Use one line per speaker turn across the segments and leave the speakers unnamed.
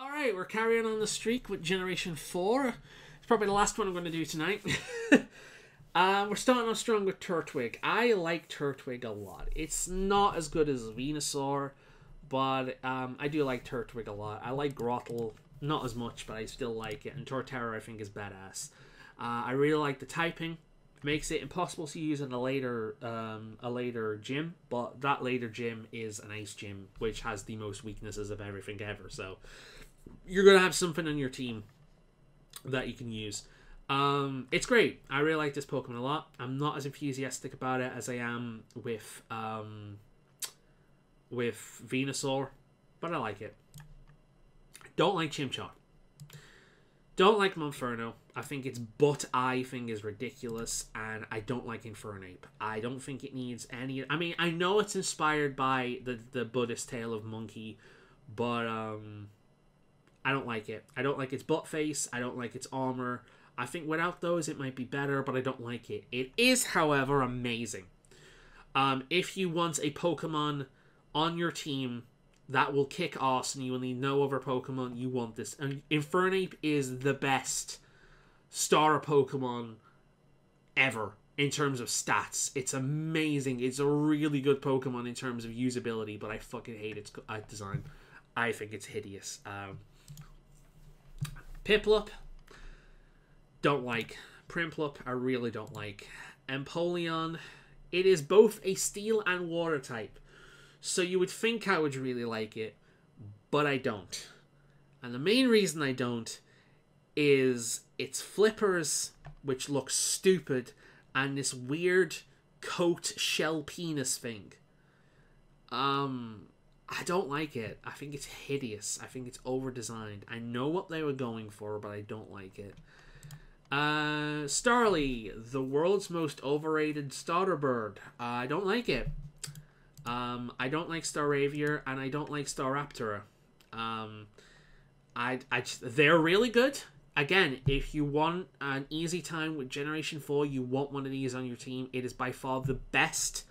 Alright, we're carrying on the streak with Generation 4. It's probably the last one I'm going to do tonight. We're starting off strong with Turtwig. I like Turtwig a lot. It's not as good as Venusaur, but I do like Turtwig a lot. I like Grottle, not as much, but I still like it. And Torterra I think is badass. I really like the typing. It makes it impossible to use in a later gym, but that later gym is an Ice Gym, which has the most weaknesses of everything ever, so you're going to have something on your team that you can use. It's great. I really like this Pokemon a lot. I'm not as enthusiastic about it as I am with Venusaur, but I like it. Don't like Chimchar. Don't like Monferno. I think its butt eye thing is ridiculous, and I don't like Infernape. I don't think it needs any... I mean, I know it's inspired by the Buddhist tale of Monkey, but I don't like it. I don't like its butt face. I don't like its armor. I think without those it might be better, but I don't like it. It is, however, amazing. If you want a Pokemon on your team that will kick ass and you will need no other Pokemon, you want this. And Infernape is the best starter Pokemon ever in terms of stats. It's amazing. It's a really good Pokemon in terms of usability, but I fucking hate its design. I think it's hideous. Piplup, don't like. Primplup, I really don't like. Empoleon, it is both a steel and water type. So you would think I would really like it, but I don't. And the main reason I don't is its flippers, which look stupid, and this weird coat shell penis thing. I don't like it. I think it's hideous. I think it's over-designed. I know what they were going for, but I don't like it. Starly, the world's most overrated starter bird. I don't like it. I don't like Staravia, and I don't like Staraptora. They're really good. Again, if you want an easy time with Generation 4, you want one of these on your team. It is by far the best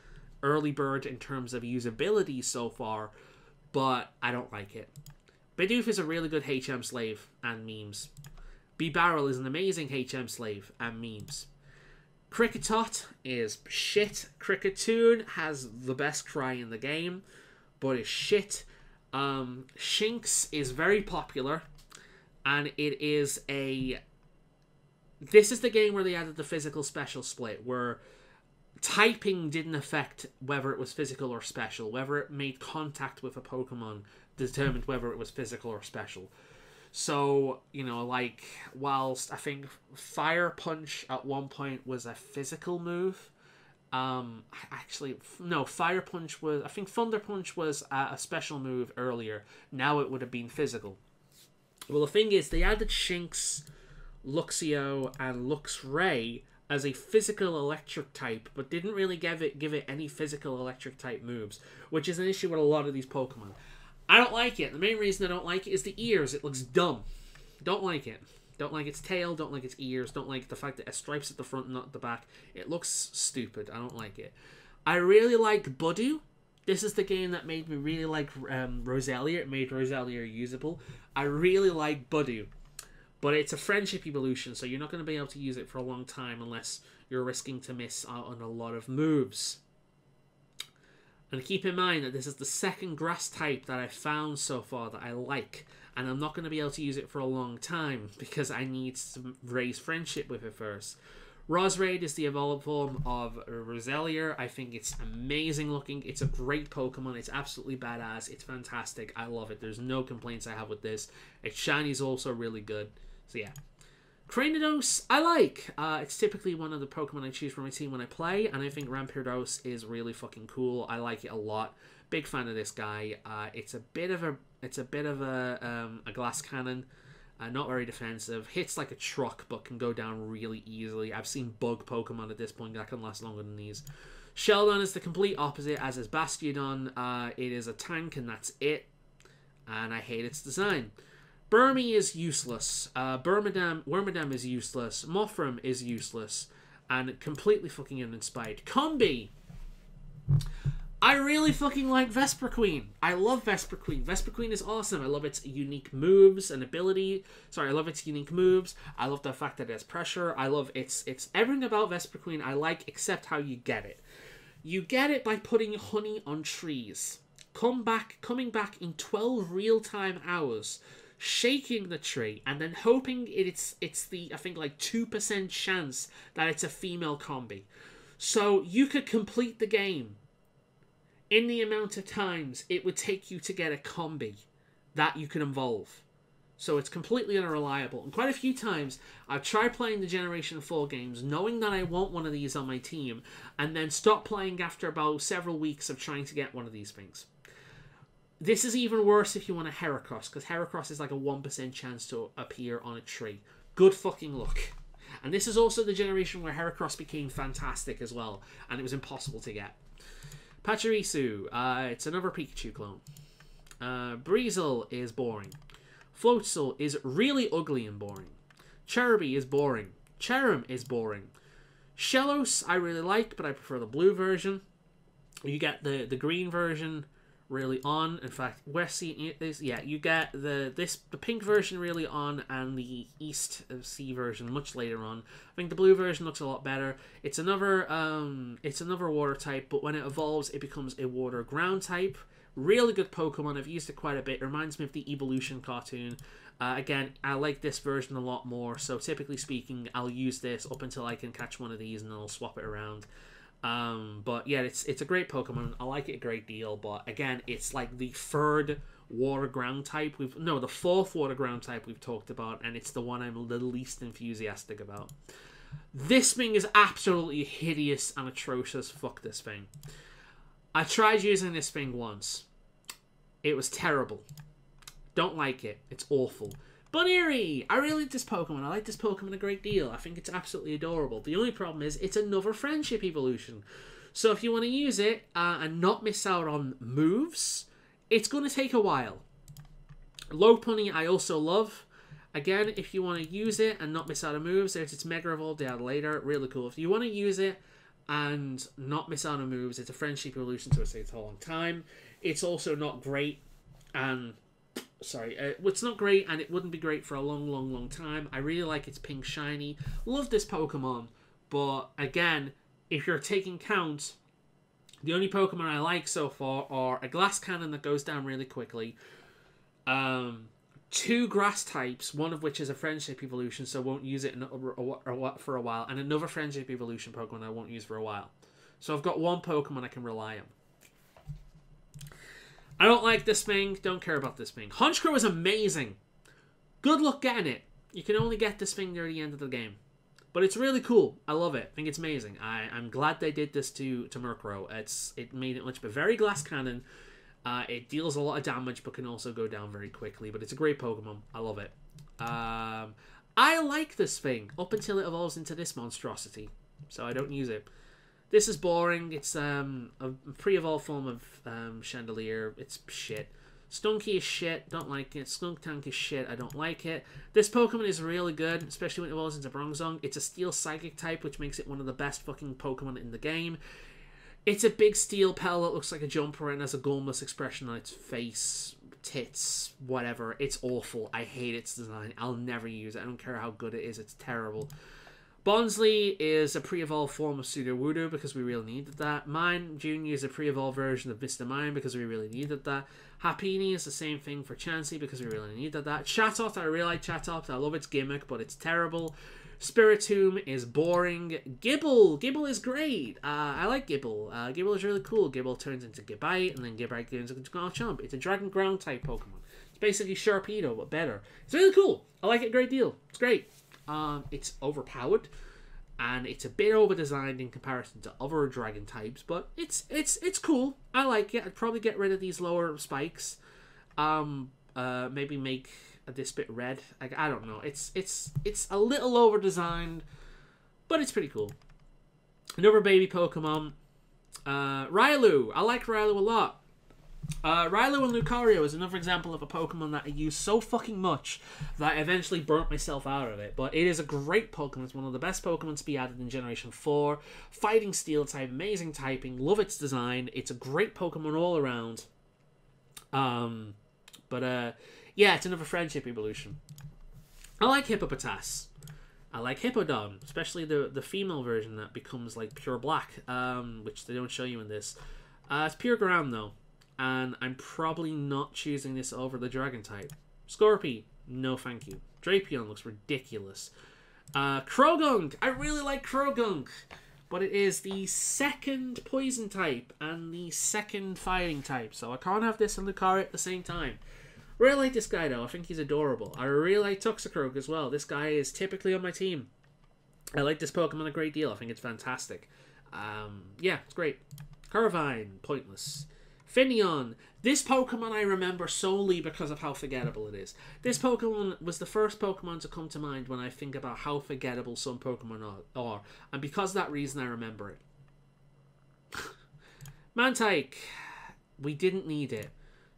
early bird in terms of usability so far, but I don't like it. Bidoof is a really good HM slave and memes. Bibarel is an amazing HM slave and memes. Kricketot is shit. Kricketune has the best cry in the game, but is shit. Shinx is very popular, and it is a... This is the game where they added the physical special split, where typing didn't affect whether it was physical or special. Whether it made contact with a Pokemon determined whether it was physical or special. So, you know, like, whilst I think Fire Punch at one point was a physical move, actually, no, Fire Punch was, I think Thunder Punch was a special move earlier. Now it would have been physical. Well, the thing is, they added Shinx, Luxio, and Luxray as a physical electric type, but didn't really give it any physical electric type moves, which is an issue with a lot of these Pokemon. I don't like it. The main reason I don't like it is the ears. It looks dumb. Don't like it. Don't like its tail. Don't like its ears. Don't like the fact that it has stripes at the front, not at the back. It looks stupid. I don't like it. I really like Budew. This is the game that made me really like Roselia. It made Roselia usable. I really like Budew. But it's a friendship evolution, so you're not going to be able to use it for a long time unless you're risking to miss out on a lot of moves. And keep in mind that this is the second grass type that I've found so far that I like. And I'm not going to be able to use it for a long time because I need to raise friendship with it first. Roserade is the evolved form of Roselia. I think it's amazing looking. It's a great Pokemon. It's absolutely badass. It's fantastic. I love it. There's no complaints I have with this. Its shiny is also really good. So yeah. Cranidos, I like. It's typically one of the Pokemon I choose for my team when I play, and I think Rampardos is really fucking cool. I like it a lot. Big fan of this guy. It's a bit of a glass cannon. Not very defensive. Hits like a truck, but can go down really easily. I've seen bug Pokemon at this point that can last longer than these. Sheldon is the complete opposite, as is Bastiodon. It is a tank, and that's it. And I hate its design. Burmy is useless. Wormadam is useless. Mothram is useless. And completely fucking uninspired. Combi! I really fucking like Vesper Queen. I love Vesper Queen. Vesper Queen is awesome. I love its unique moves and ability. Sorry, I love its unique moves. I love the fact that it has pressure. I love it's everything about Vesper Queen I like, except how you get it. You get it by putting honey on trees. Coming back in 12 real-time hours, shaking the tree, and then hoping it's the, I think, like 2% chance that it's a female combi. So you could complete the game in the amount of times it would take you to get a combi that you can evolve. So it's completely unreliable. And quite a few times, I've tried playing the Generation 4 games, knowing that I want one of these on my team, and then stop playing after about several weeks of trying to get one of these things. This is even worse if you want a Heracross, because Heracross is like a 1% chance to appear on a tree. Good fucking luck. And this is also the generation where Heracross became fantastic as well, and it was impossible to get. Pachirisu, it's another Pikachu clone. Breezel is boring. Floatzel is really ugly and boring. Cherubi is boring. Cherim is boring. Shellos I really like, but I prefer the blue version. You get the green version really on. In fact, West Sea is, yeah, you get the pink version really on, and the East Sea version much later on. I think the blue version looks a lot better. It's another water type, but when it evolves, it becomes a water ground type. Really good Pokemon. I've used it quite a bit. It reminds me of the Evolution cartoon. Again, I like this version a lot more. So typically speaking, I'll use this up until I can catch one of these, and then I'll swap it around. But yeah, it's a great Pokemon. I like it a great deal, but again, it's like the third water ground type the fourth water ground type we've talked about, and it's the one I'm the least enthusiastic about. This thing is absolutely hideous and atrocious. Fuck this thing. I tried using this thing once. It was terrible. Don't like it. It's awful. Buneary! I really like this Pokemon. I like this Pokemon a great deal. I think it's absolutely adorable. The only problem is it's another friendship evolution. So if you want to use it and not miss out on moves, it's going to take a while. Lopunny I also love. Again, if you want to use it and not miss out on moves, there's its Mega Evolve down later. Really cool. If you want to use it and not miss out on moves, it's a friendship evolution, so it takes a long time. It's also not great, and it's not great, and it wouldn't be great for a long time. I really like its pink shiny. Love this Pokemon, but again, if you're taking count, the only Pokemon I like so far are a Glass Cannon that goes down really quickly, 2 grass types, one of which is a friendship evolution, so I won't use it for a while, and another friendship evolution Pokemon I won't use for a while. So I've got one Pokemon I can rely on. I don't like this thing. Don't care about this thing. Honchkrow is amazing. Good luck getting it. You can only get this thing near the end of the game. But it's really cool. I love it. I think it's amazing. I'm glad they did this to Murkrow. It made it much, but very Glass Cannon. It deals a lot of damage, but can also go down very quickly. But it's a great Pokemon. I love it. I like this thing up until it evolves into this monstrosity. So I don't use it. This is boring. It's a pre-evolved form of Chandelier. It's shit. Stunky is shit. Don't like it. Skunk Tank is shit. I don't like it. This Pokemon is really good, especially when it evolves into Bronzong. It's a Steel Psychic type, which makes it one of the best fucking Pokemon in the game. It's a big steel pal that looks like a jumper and has a gumless expression on its face, tits, whatever. It's awful. I hate its design. I'll never use it. I don't care how good it is. It's terrible. Bonsly is a pre-evolved form of Sudowoodo because we really needed that. Mine Junior is a pre-evolved version of Mr. Mime because we really needed that. Happiny is the same thing for Chansey because we really needed that. Chatot, I really like Chatot. I love its gimmick, but it's terrible. Spiritomb is boring. Gibble is great. I like Gibble. Gibble is really cool. Gibble turns into Gibite, and then Gibite turns into Garchomp. It's a Dragon Ground type Pokemon. It's basically Sharpedo, but better. It's really cool. I like it a great deal. It's great. It's overpowered, and it's a bit over-designed in comparison to other dragon types, but it's cool. I like it. I'd probably get rid of these lower spikes. Maybe make this bit red. I don't know. It's a little over-designed, but it's pretty cool. Another baby Pokemon, Railu. I like Railu a lot. Rilo and Lucario is another example of a Pokemon that I use so fucking much that I eventually burnt myself out of it. But it is a great Pokemon. It's one of the best Pokemon to be added in Generation 4. Fighting Steel type, amazing typing, love its design. It's a great Pokemon all around. Yeah, it's another friendship evolution. I like Hippopotas. I like Hippowdon, especially the female version that becomes like pure black, which they don't show you in this. It's pure ground though, and I'm probably not choosing this over the dragon type. Scorpy, no thank you. Drapion looks ridiculous. Krogunk, I really like Krogunk, but it is the second poison type and the second fighting type, so I can't have this and Lucario at the same time. Really like this guy though, I think he's adorable. I really like Toxicroak as well. This guy is typically on my team. I like this Pokemon a great deal. I think it's fantastic. Yeah, it's great. Carvine, pointless. Finneon. This Pokemon I remember solely because of how forgettable it is. This Pokemon was the first Pokemon to come to mind when I think about how forgettable some Pokemon are. And because of that reason I remember it. Mantike. We didn't need it.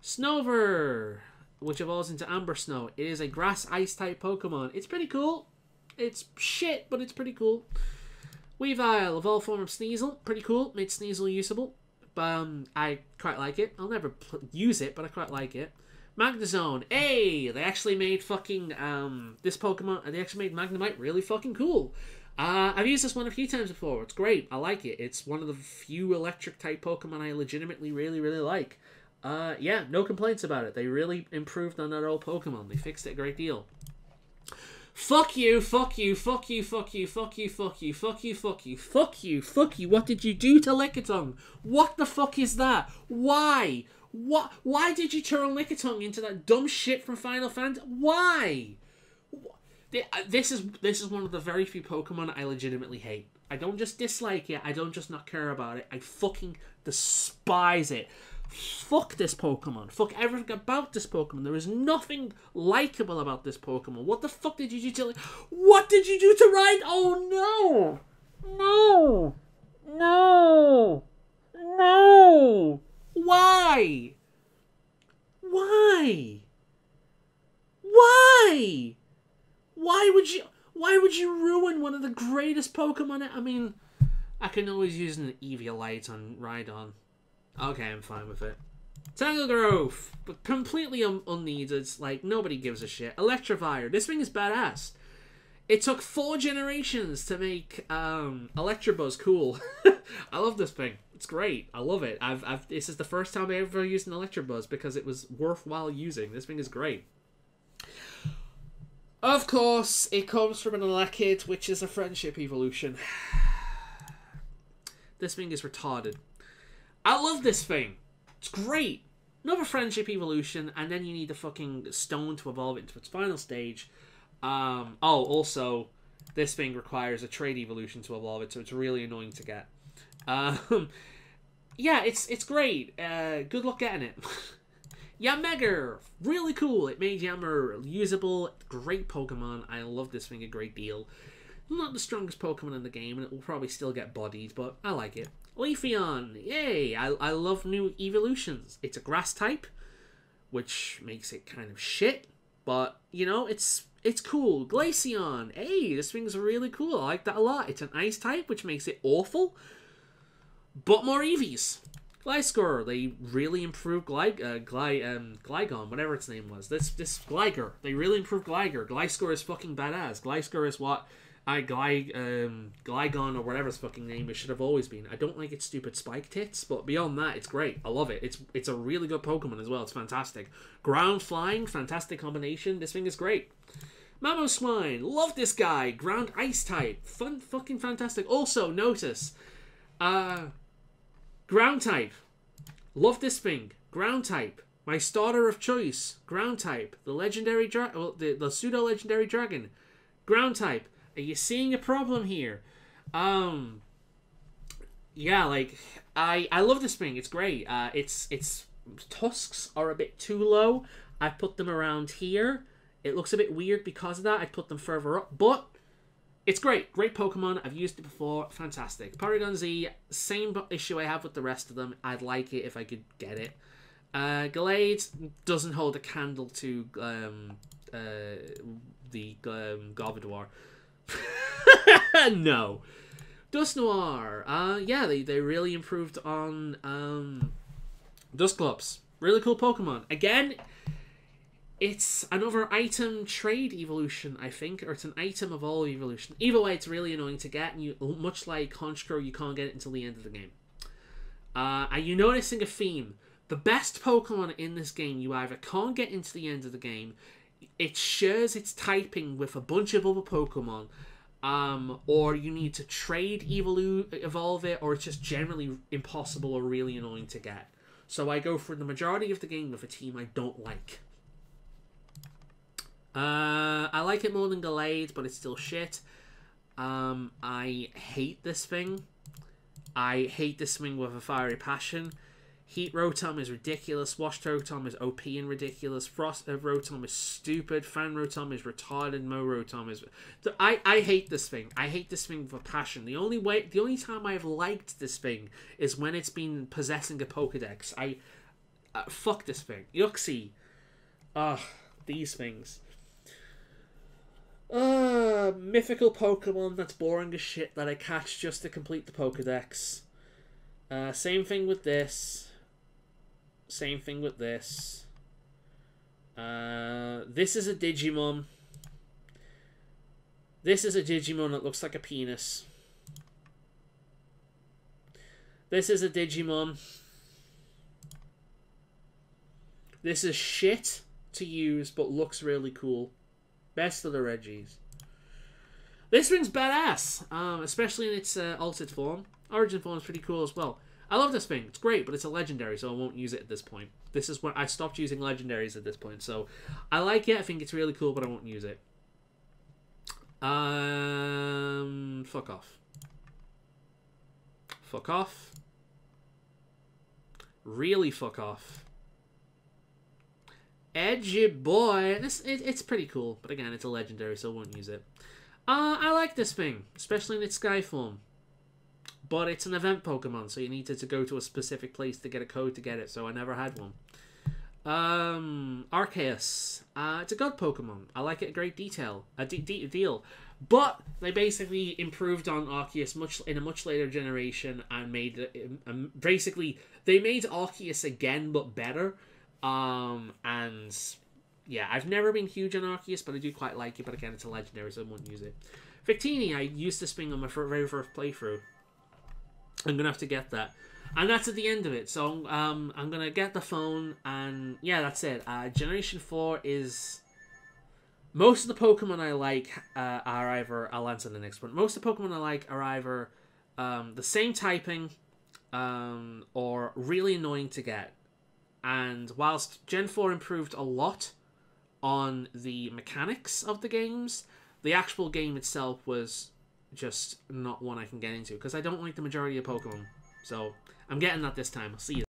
Snover, which evolves into Amber Snow. It is a grass ice type Pokemon. It's pretty cool. It's shit, but it's pretty cool. Weavile, evolved form of Sneasel. Pretty cool. Made Sneasel usable. I quite like it. I'll never use it, but I quite like it. Magnezone. Hey! They actually made fucking, this Pokemon, they actually made Magnemite really fucking cool. I've used this one a few times before. It's great. I like it. It's one of the few electric type Pokemon I legitimately really, really like. Yeah, no complaints about it. They really improved on that old Pokemon. They fixed it a great deal. Fuck you, fuck you, fuck you, fuck you, fuck you, fuck you, fuck you, fuck you, fuck you, fuck you. What did you do to Lickitung? What the fuck is that? Why? What? Why did you turn Lickitung into that dumb shit from Final Fantasy? Why? This is one of the very few Pokemon I legitimately hate. I don't just dislike it. I don't just not care about it. I fucking despise it. Fuck this Pokemon. Fuck everything about this Pokemon. There is nothing likable about this Pokemon. What the fuck did you do to... What did you do to Ride? Oh, no! No! No! No! Why? Why? Why? Why would you ruin one of the greatest Pokemon? I mean, I can always use an Eviolite on Rhydon. Okay, I'm fine with it. Tangle Growth, but completely unneeded. Like, nobody gives a shit. Electivire. This thing is badass. It took 4 generations to make Electabuzz cool. I love this thing. It's great. I love it. This is the first time I ever used an Electabuzz because it was worthwhile using. This thing is great. Of course, it comes from an Elekid, which is a friendship evolution. This thing is retarded. I love this thing. It's great. Another friendship evolution, and then you need the fucking stone to evolve it into its final stage. Also, this thing requires a trade evolution to evolve it, so it's really annoying to get. Yeah, it's great. Good luck getting it. Yammer, really cool. It made Yammer usable. Great Pokemon. I love this thing a great deal. Not the strongest Pokemon in the game, and it will probably still get bodied, but I like it. Leafeon, yay! I love new evolutions. It's a grass type, which makes it kind of shit, but, you know, it's cool. Glaceon, hey, this thing's really cool. I like that a lot. It's an ice type, which makes it awful, but more Eevees. Gliscor, they really improved Gligon, whatever its name was. This Gligar, they really improved Gligar. Gliscor is fucking badass. Gliscor is what Gligon or whatever its fucking name it should have always been. I don't like its stupid spike tits, but beyond that, it's great. I love it. It's a really good Pokemon as well. It's fantastic. Ground flying, fantastic combination. This thing is great. Mamoswine, love this guy. Ground ice type, fucking fantastic. Also, notice, ground type, love this thing. Ground type, my starter of choice. Ground type, the legendary the pseudo legendary dragon. Ground type. Are you seeing a problem here? Yeah, like, I love this thing. It's great. Its tusks are a bit too low. I put them around here. It looks a bit weird because of that. I put them further up, but it's great. Great Pokemon. I've used it before. Fantastic. Porygon Z, same issue I have with the rest of them. I'd like it if I could get it. Gallade doesn't hold a candle to the Gardevoir. No. Dusknoir. Yeah, they really improved on Dusclops. Really cool Pokemon. Again, it's another item trade evolution, I think, or it's an item evolve evolution. Either way, it's really annoying to get, and much like Honchkrow, you can't get it until the end of the game. Are you noticing a theme? The best Pokemon in this game, you either can't get into the end of the game, it shares its typing with a bunch of other Pokemon, or you need to trade evolve it, or it's just generally impossible or really annoying to get. So I go for the majority of the game with a team I don't like. I like it more than Gallade, but it's still shit. I hate this thing. I hate this thing with a fiery passion. Heat Rotom is ridiculous. Wash Rotom is OP and ridiculous. Frost Rotom is stupid. Fan Rotom is retarded. Mo Rotom is... I hate this thing. I hate this thing with a passion. The only time I've liked this thing is when it's been possessing a Pokedex. Fuck this thing. Yuxie. Ugh, these things. Mythical Pokemon that's boring as shit that I catch just to complete the Pokedex. Same thing with this. Same thing with this. This is a Digimon. This is a Digimon that looks like a penis. This is a Digimon. This is shit to use, but looks really cool. Best of the Reggies. This thing's badass, especially in its altered form. Origin form is pretty cool as well. I love this thing. It's great, but it's a legendary, so I won't use it at this point. This is when I stopped using legendaries at this point, so I like it. I think it's really cool, but I won't use it. Fuck off. Fuck off. Really fuck off. Edgy boy. It's pretty cool, but again, it's a legendary, so I won't use it. I like this thing, especially in its sky form. But it's an event Pokemon, so you needed to go to a specific place to get a code to get it, so I never had one. Arceus. It's a god Pokemon. I like it a great deal. But they basically improved on Arceus in a much later generation and made it... basically, they made Arceus again, but better. And... yeah, I've never been huge on Arceus, but I do quite like it. But again, it's a legendary, so I won't use it. Victini, I used this thing on my very first playthrough. I'm going to have to get that. And that's at the end of it. So I'm going to get the phone, and yeah, that's it. Generation 4 is... most of the Pokemon I like are either... I'll answer the next one. Most of the Pokemon I like are either the same typing or really annoying to get. And whilst Gen 4 improved a lot on the mechanics of the games, the actual game itself was just not one I can get into, because I don't like the majority of Pokemon. So I'm getting that this time. I'll see you.